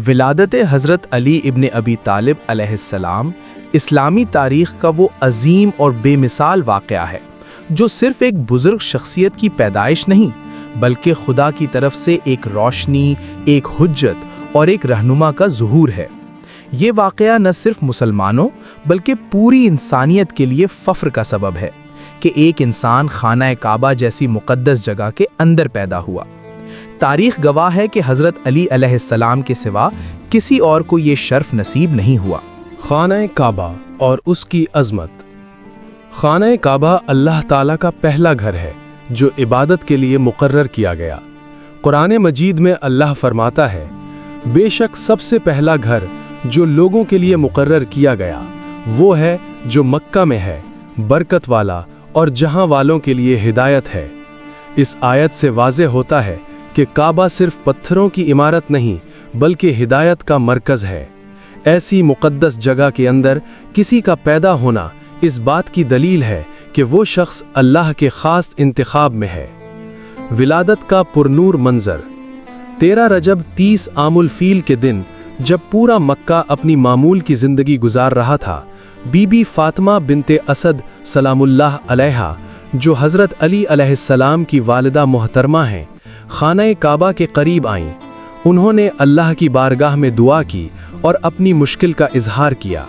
ولادت حضرت علی ابن ابی طالب علیہ السلام اسلامی تاریخ کا وہ عظیم اور بے مثال واقعہ ہے جو صرف ایک بزرگ شخصیت کی پیدائش نہیں بلکہ خدا کی طرف سے ایک روشنی، ایک حجت اور ایک رہنما کا ظہور ہے۔ یہ واقعہ نہ صرف مسلمانوں بلکہ پوری انسانیت کے لیے فخر کا سبب ہے کہ ایک انسان خانہ کعبہ جیسی مقدس جگہ کے اندر پیدا ہوا۔ تاریخ گواہ ہے کہ حضرت علی علیہ السلام کے سوا کسی اور کو یہ شرف نصیب نہیں ہوا۔ خانہ کعبہ اور اس کی عظمت۔ خانہ کعبہ اللہ تعالیٰ کا پہلا گھر ہے جو عبادت کے لیے مقرر کیا گیا۔ قرآن مجید میں اللہ فرماتا ہے، بے شک سب سے پہلا گھر جو لوگوں کے لیے مقرر کیا گیا وہ ہے جو مکہ میں ہے، برکت والا اور جہاں والوں کے لیے ہدایت ہے۔ اس آیت سے واضح ہوتا ہے کہ کعبہ صرف پتھروں کی عمارت نہیں بلکہ ہدایت کا مرکز ہے۔ ایسی مقدس جگہ کے اندر کسی کا پیدا ہونا اس بات کی دلیل ہے کہ وہ شخص اللہ کے خاص انتخاب میں ہے۔ ولادت کا پرنور منظر۔ 13 رجب 30 عام الفیل کے دن جب پورا مکہ اپنی معمول کی زندگی گزار رہا تھا، بی بی فاطمہ بنت اسد سلام اللہ علیہا جو حضرت علی علیہ السلام کی والدہ محترمہ ہیں، خانہ کعبہ کے قریب آئیں۔ انہوں نے اللہ کی بارگاہ میں دعا کی اور اپنی مشکل کا اظہار کیا۔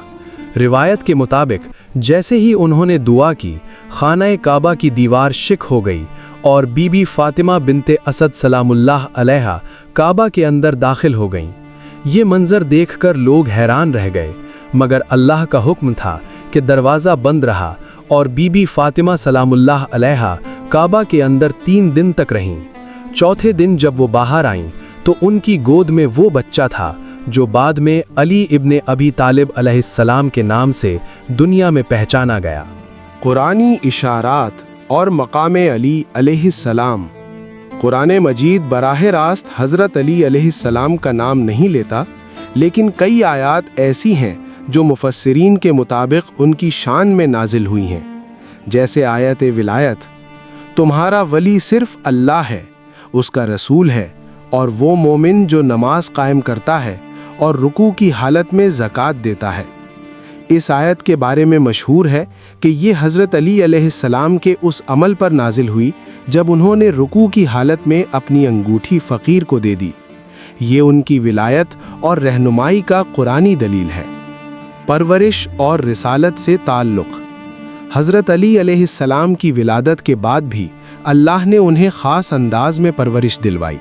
روایت کے مطابق جیسے ہی انہوں نے دعا کی، خانہ کعبہ کی دیوار شک ہو گئی اور بی بی فاطمہ بنت اسد سلام اللہ علیہا کعبہ کے اندر داخل ہو گئیں۔ یہ منظر دیکھ کر لوگ حیران رہ گئے، مگر اللہ کا حکم تھا کہ دروازہ بند رہا اور بی بی فاطمہ سلام اللہ علیہا کعبہ کے اندر 3 دن تک رہیں۔ چوتھے دن جب وہ باہر آئیں تو ان کی گود میں وہ بچہ تھا جو بعد میں علی ابن ابی طالب علیہ السلام کے نام سے دنیا میں پہچانا گیا۔ قرآنی اشارات اور مقام علی علیہ السلام۔ قرآن مجید براہ راست حضرت علی علیہ السلام کا نام نہیں لیتا، لیکن کئی آیات ایسی ہیں جو مفسرین کے مطابق ان کی شان میں نازل ہوئی ہیں، جیسے آیت ولایت، تمہارا ولی صرف اللہ ہے، اس کا رسول ہے اور وہ مومن جو نماز قائم کرتا ہے اور رکوع کی حالت میں زکوٰۃ دیتا ہے۔ اس آیت کے بارے میں مشہور ہے کہ یہ حضرت علی علیہ السلام کے اس عمل پر نازل ہوئی جب انہوں نے رکوع کی حالت میں اپنی انگوٹھی فقیر کو دے دی۔ یہ ان کی ولایت اور رہنمائی کا قرآنی دلیل ہے۔ پرورش اور رسالت سے تعلق۔ حضرت علی علیہ السلام کی ولادت کے بعد بھی اللہ نے انہیں خاص انداز میں پرورش دلوائی۔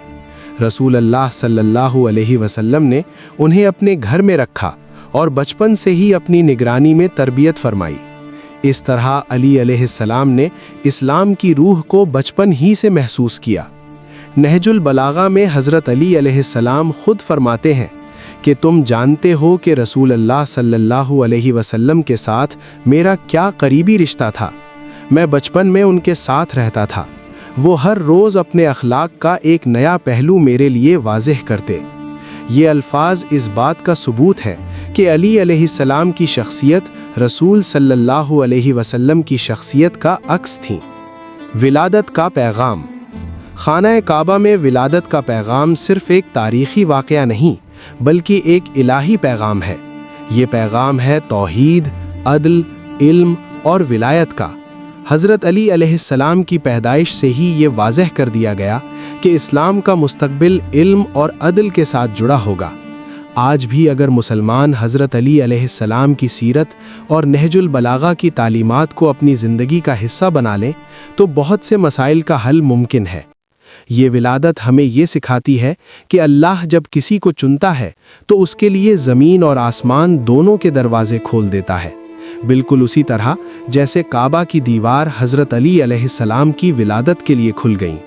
رسول اللہ صلی اللہ علیہ وسلم نے انہیں اپنے گھر میں رکھا اور بچپن سے ہی اپنی نگرانی میں تربیت فرمائی۔ اس طرح علی علیہ السلام نے اسلام کی روح کو بچپن ہی سے محسوس کیا۔ نہج البلاغہ میں حضرت علی علیہ السلام خود فرماتے ہیں کہ تم جانتے ہو کہ رسول اللہ صلی اللہ علیہ وسلم کے ساتھ میرا کیا قریبی رشتہ تھا۔ میں بچپن میں ان کے ساتھ رہتا تھا، وہ ہر روز اپنے اخلاق کا ایک نیا پہلو میرے لیے واضح کرتے۔ یہ الفاظ اس بات کا ثبوت ہے کہ علی علیہ السلام کی شخصیت رسول صلی اللہ علیہ وسلم کی شخصیت کا عکس تھی۔ ولادت کا پیغام۔ خانہ کعبہ میں ولادت کا پیغام صرف ایک تاریخی واقعہ نہیں بلکہ ایک الہی پیغام ہے۔ یہ پیغام ہے توحید، عدل، علم اور ولایت کا۔ حضرت علی علیہ السلام کی پیدائش سے ہی یہ واضح کر دیا گیا کہ اسلام کا مستقبل علم اور عدل کے ساتھ جڑا ہوگا۔ آج بھی اگر مسلمان حضرت علی علیہ السلام کی سیرت اور نہج البلاغہ کی تعلیمات کو اپنی زندگی کا حصہ بنا لیں تو بہت سے مسائل کا حل ممکن ہے۔ یہ ولادت ہمیں یہ سکھاتی ہے کہ اللہ جب کسی کو چنتا ہے تو اس کے لیے زمین اور آسمان دونوں کے دروازے کھول دیتا ہے، بالکل اسی طرح جیسے کعبہ کی دیوار حضرت علی علیہ السلام کی ولادت کے لیے کھل گئیں۔